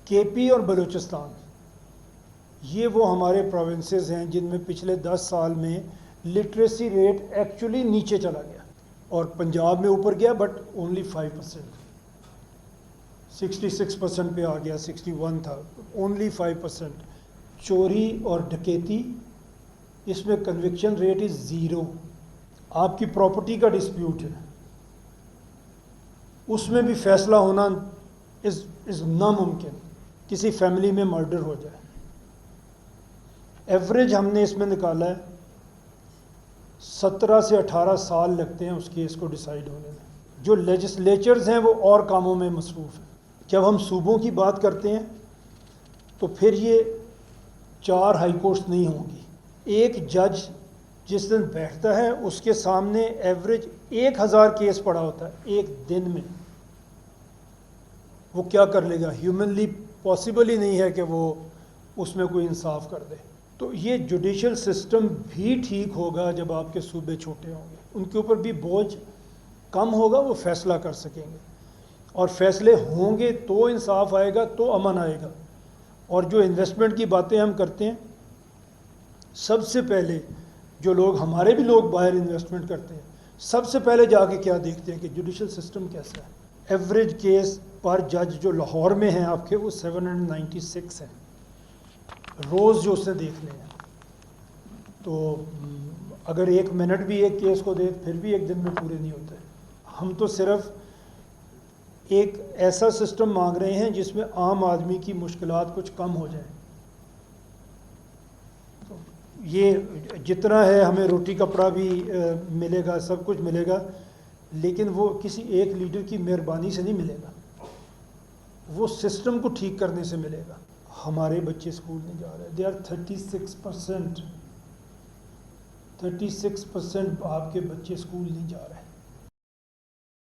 کے پی اور بلوچستان یہ وہ ہمارے پروونسز ہیں جن میں پچھلے 10 سال میں لٹریسی ریٹ ایکچولی نیچے چلا گیا، اور پنجاب میں اوپر گیا بٹ اونلی 5%، 66% پہ آ گیا، 61 تھا، اونلی 5%۔ چوری اور ڈکیتی، اس میں کنوکشن ریٹ از 0۔ آپ کی پراپرٹی کا ڈسپیوٹ ہے، اس میں بھی فیصلہ ہونا از ناممکن، کسی فیملی میں مرڈر ہو جائے۔ ایوریج ہم نے اس میں نکالا ہے 17 سے 18 سال لگتے ہیں اس کیس کو ڈیسائیڈ ہونے میں۔ جو لیجسلیچرز ہیں وہ اور کاموں میں مصروف ہیں۔ جب ہم صوبوں کی بات کرتے ہیں تو پھر یہ 4 ہائی کورٹس نہیں ہوں گی۔ ایک جج جس دن بیٹھتا ہے اس کے سامنے ایوریج 1000 کیس پڑا ہوتا ہے ایک دن میں، وہ کیا کر لے گا؟ ہیومنلی پاسبل ہی نہیں ہے کہ وہ اس میں کوئی انصاف کر دے۔ تو یہ جوڈیشل سسٹم بھی ٹھیک ہوگا جب آپ کے صوبے چھوٹے ہوں گے، ان کے اوپر بھی بوجھ کم ہوگا، وہ فیصلہ کر سکیں گے، اور فیصلے ہوں گے تو انصاف آئے گا، تو امن آئے گا۔ اور جو انویسٹمنٹ کی باتیں ہم کرتے ہیں، سب سے پہلے جو لوگ، ہمارے بھی لوگ باہر انویسٹمنٹ کرتے ہیں، سب سے پہلے جا کے کیا دیکھتے ہیں کہ جوڈیشل سسٹم کیسا ہے۔ ایوریج کیس پر جج جو لاہور میں ہیں آپ کے، وہ 796 ہیں روز جو اسے دیکھنے ہیں۔ تو اگر 1 منٹ بھی ایک کیس کو دیکھ، پھر بھی ایک دن میں پورے نہیں ہوتے۔ ہم تو صرف ایک ایسا سسٹم مانگ رہے ہیں جس میں عام آدمی کی مشکلات کچھ کم ہو جائیں۔ یہ جتنا ہے ہمیں روٹی کپڑا بھی ملے گا، سب کچھ ملے گا، لیکن وہ کسی ایک لیڈر کی مہربانی سے نہیں ملے گا، وہ سسٹم کو ٹھیک کرنے سے ملے گا۔ ہمارے بچے اسکول نہیں جا رہے، دے آر 36% آپ کے بچے اسکول نہیں جا رہے۔